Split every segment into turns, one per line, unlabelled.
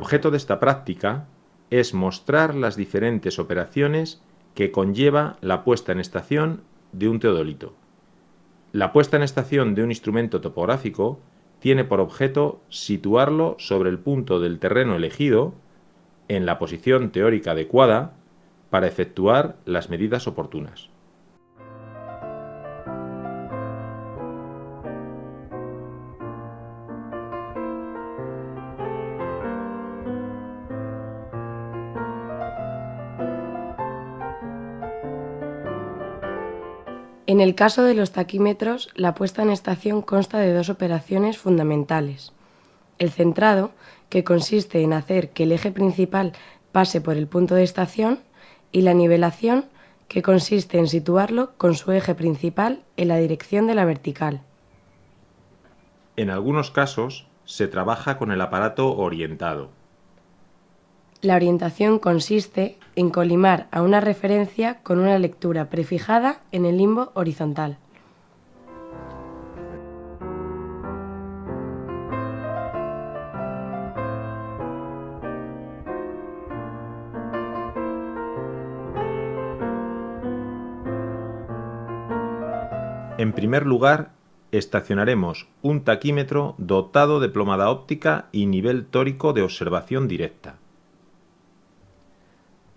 objeto de esta práctica es mostrar las diferentes operaciones que conlleva la puesta en estación de un teodolito. La puesta en estación de un instrumento topográfico tiene por objeto situarlo sobre el punto del terreno elegido en la posición teórica adecuada para efectuar las medidas oportunas.
En el caso de los taquímetros, la puesta en estación consta de dos operaciones fundamentales. El centrado, que consiste en hacer que el eje principal pase por el punto de estación, y la nivelación, que consiste en situarlo con su eje principal en la dirección de la vertical.
En algunos casos se trabaja con el aparato orientado.
La orientación consiste en colimar a una referencia con una lectura prefijada en el limbo horizontal.
En primer lugar, estacionaremos un taquímetro dotado de plomada óptica y nivel tórico de observación directa.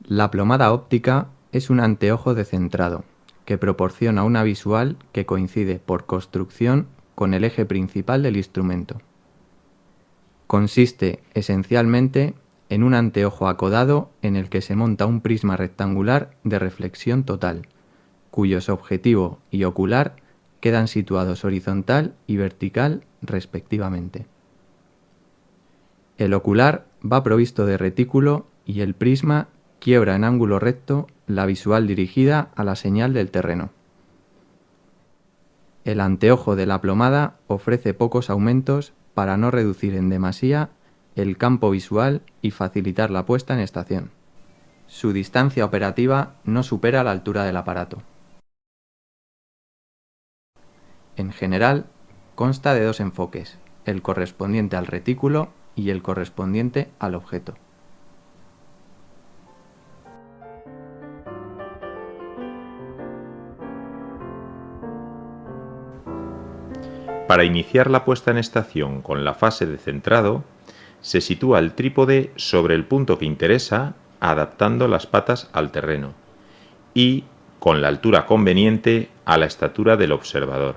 La plomada óptica es un anteojo de centrado que proporciona una visual que coincide por construcción con el eje principal del instrumento. Consiste esencialmente en un anteojo acodado en el que se monta un prisma rectangular de reflexión total, cuyos objetivo y ocular quedan situados horizontal y vertical respectivamente. El ocular va provisto de retículo y el prisma quiebra en ángulo recto la visual dirigida a la señal del terreno. El anteojo de la plomada ofrece pocos aumentos para no reducir en demasía el campo visual y facilitar la puesta en estación. Su distancia operativa no supera la altura del aparato. En general, consta de dos enfoques, el correspondiente al retículo y el correspondiente al objeto.
Para iniciar la puesta en estación con la fase de centrado, se sitúa el trípode sobre el punto que interesa, adaptando las patas al terreno y con la altura conveniente a la estatura del observador.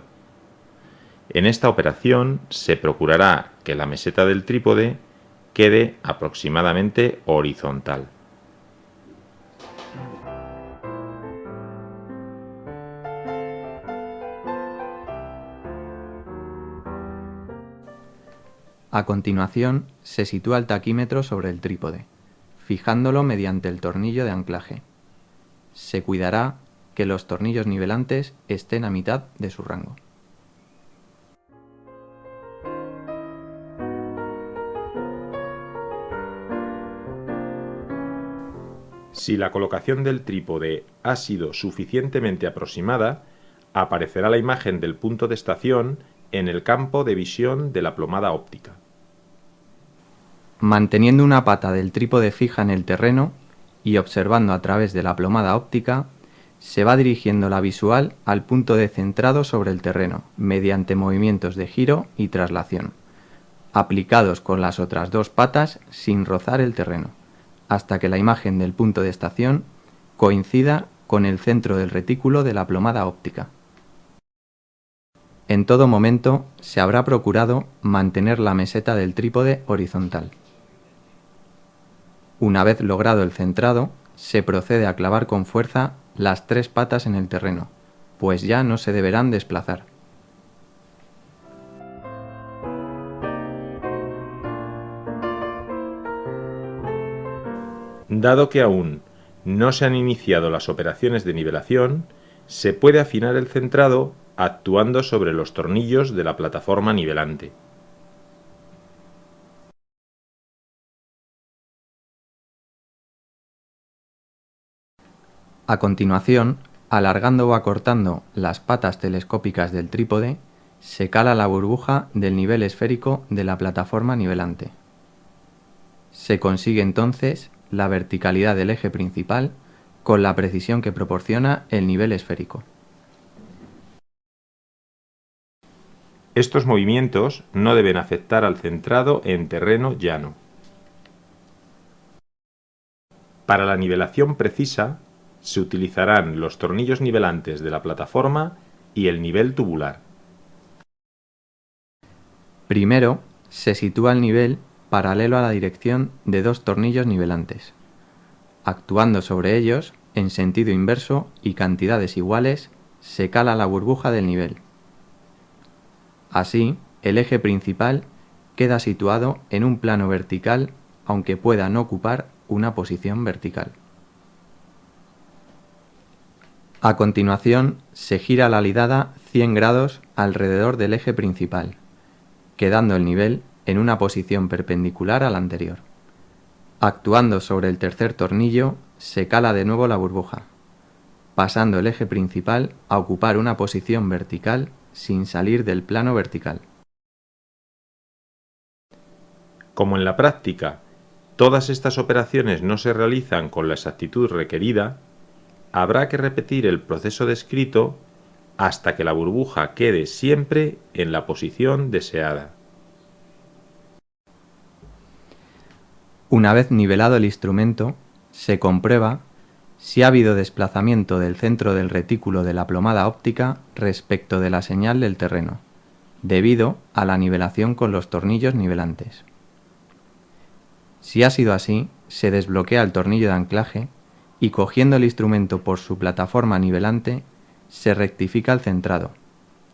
En esta operación se procurará que la meseta del trípode quede aproximadamente horizontal.
A continuación, se sitúa el taquímetro sobre el trípode, fijándolo mediante el tornillo de anclaje. Se cuidará que los tornillos nivelantes estén a mitad de su rango.
Si la colocación del trípode ha sido suficientemente aproximada, aparecerá la imagen del punto de estación en el campo de visión de la plomada óptica.
Manteniendo una pata del trípode fija en el terreno y observando a través de la plomada óptica, se va dirigiendo la visual al punto de centrado sobre el terreno mediante movimientos de giro y traslación, aplicados con las otras dos patas sin rozar el terreno, hasta que la imagen del punto de estación coincida con el centro del retículo de la plomada óptica. En todo momento se habrá procurado mantener la meseta del trípode horizontal. Una vez logrado el centrado, se procede a clavar con fuerza las tres patas en el terreno, pues ya no se deberán desplazar.
Dado que aún no se han iniciado las operaciones de nivelación, se puede afinar el centrado actuando sobre los tornillos de la plataforma nivelante.
A continuación, alargando o acortando las patas telescópicas del trípode, se cala la burbuja del nivel esférico de la plataforma nivelante. Se consigue entonces la verticalidad del eje principal con la precisión que proporciona el nivel esférico.
Estos movimientos no deben afectar al centrado en terreno llano. Para la nivelación precisa, se utilizarán los tornillos nivelantes de la plataforma y el nivel tubular.
Primero, se sitúa el nivel paralelo a la dirección de dos tornillos nivelantes. Actuando sobre ellos, en sentido inverso y cantidades iguales, se cala la burbuja del nivel. Así, el eje principal queda situado en un plano vertical, aunque pueda no ocupar una posición vertical. A continuación, se gira la alidada 100 grados alrededor del eje principal, quedando el nivel en una posición perpendicular a la anterior. Actuando sobre el tercer tornillo, se cala de nuevo la burbuja, pasando el eje principal a ocupar una posición vertical sin salir del plano vertical.
Como en la práctica, todas estas operaciones no se realizan con la exactitud requerida, habrá que repetir el proceso descrito hasta que la burbuja quede siempre en la posición deseada.
Una vez nivelado el instrumento, se comprueba si ha habido desplazamiento del centro del retículo de la plomada óptica respecto de la señal del terreno, debido a la nivelación con los tornillos nivelantes. Si ha sido así, se desbloquea el tornillo de anclaje y, cogiendo el instrumento por su plataforma nivelante, se rectifica el centrado,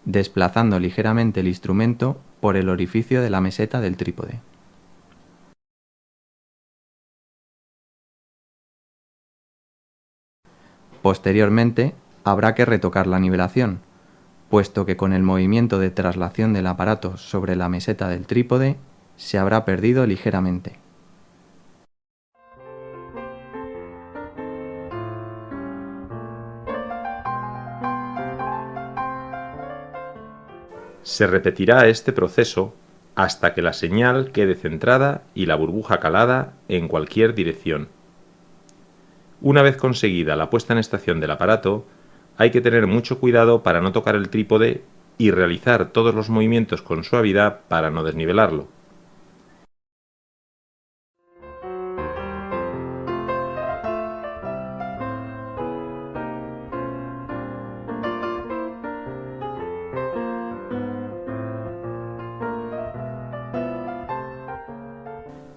desplazando ligeramente el instrumento por el orificio de la meseta del trípode. Posteriormente, habrá que retocar la nivelación, puesto que con el movimiento de traslación del aparato sobre la meseta del trípode se habrá perdido ligeramente.
Se repetirá este proceso hasta que la señal quede centrada y la burbuja calada en cualquier dirección. Una vez conseguida la puesta en estación del aparato, hay que tener mucho cuidado para no tocar el trípode y realizar todos los movimientos con suavidad para no desnivelarlo.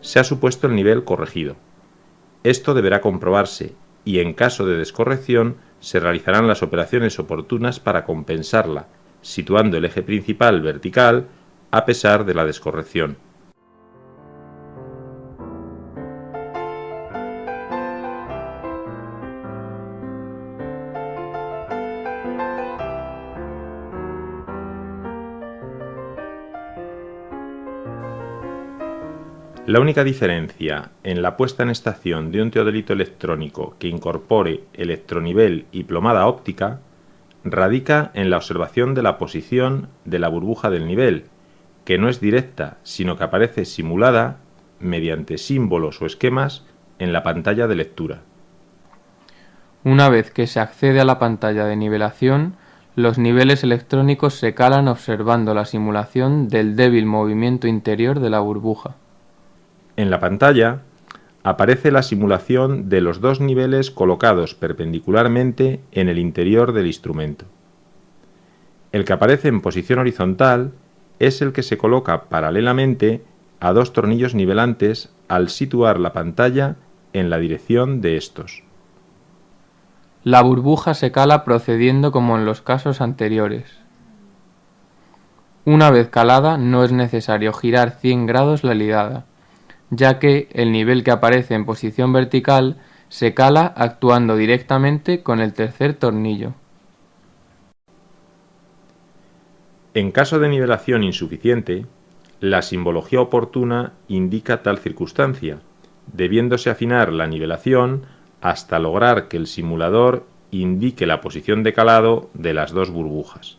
Se ha supuesto el nivel corregido. Esto deberá comprobarse y, en caso de descorrección, se realizarán las operaciones oportunas para compensarla, situando el eje principal vertical a pesar de la descorrección. La única diferencia en la puesta en estación de un teodolito electrónico que incorpore electronivel y plomada óptica radica en la observación de la posición de la burbuja del nivel, que no es directa, sino que aparece simulada mediante símbolos o esquemas en la pantalla de lectura.
Una vez que se accede a la pantalla de nivelación, los niveles electrónicos se calan observando la simulación del débil movimiento interior de la burbuja.
En la pantalla aparece la simulación de los dos niveles colocados perpendicularmente en el interior del instrumento. El que aparece en posición horizontal es el que se coloca paralelamente a dos tornillos nivelantes al situar la pantalla en la dirección de estos.
La burbuja se cala procediendo como en los casos anteriores. Una vez calada, no es necesario girar 100 grados la alidada, ya que el nivel que aparece en posición vertical se cala actuando directamente con el tercer tornillo.
En caso de nivelación insuficiente, la simbología oportuna indica tal circunstancia, debiéndose afinar la nivelación hasta lograr que el simulador indique la posición de calado de las dos burbujas.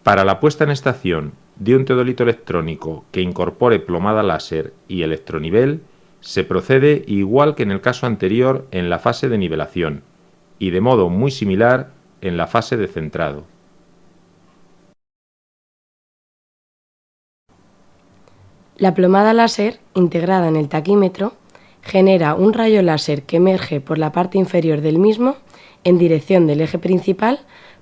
Para la puesta en estación de un teodolito electrónico que incorpore plomada láser y electronivel, se procede igual que en el caso anterior en la fase de nivelación y de modo muy similar en la fase de centrado.
La plomada láser, integrada en el taquímetro, genera un rayo láser que emerge por la parte inferior del mismo en dirección del eje principal,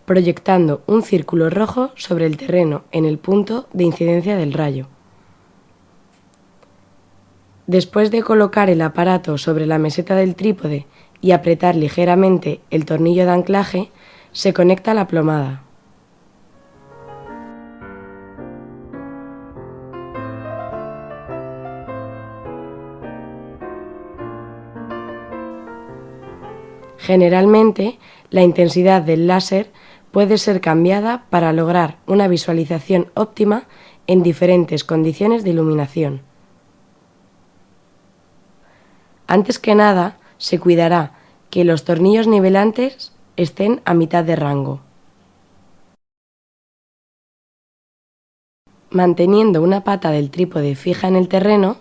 proyectando un círculo rojo sobre el terreno en el punto de incidencia del rayo. Después de colocar el aparato sobre la meseta del trípode y apretar ligeramente el tornillo de anclaje, se conecta la plomada. Generalmente, la intensidad del láser puede ser cambiada para lograr una visualización óptima en diferentes condiciones de iluminación. Antes que nada, se cuidará que los tornillos nivelantes estén a mitad de rango. Manteniendo una pata del trípode fija en el terreno,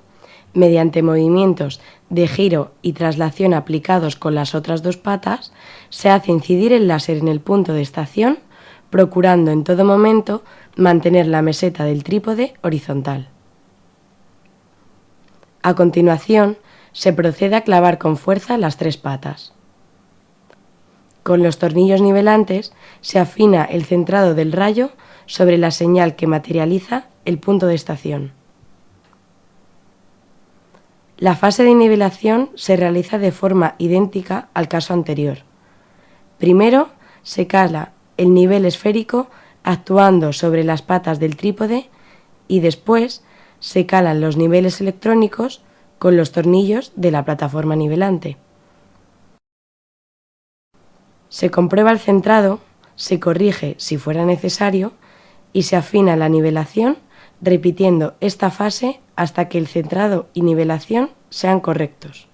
mediante movimientos de giro y traslación aplicados con las otras dos patas, se hace incidir el láser en el punto de estación, procurando en todo momento mantener la meseta del trípode horizontal. A continuación, se procede a clavar con fuerza las tres patas. Con los tornillos nivelantes se afina el centrado del rayo sobre la señal que materializa el punto de estación. La fase de nivelación se realiza de forma idéntica al caso anterior. Primero se cala el nivel esférico actuando sobre las patas del trípode y después se calan los niveles electrónicos con los tornillos de la plataforma nivelante. Se comprueba el centrado, se corrige si fuera necesario y se afina la nivelación repitiendo esta fase hasta que el centrado y nivelación sean correctos.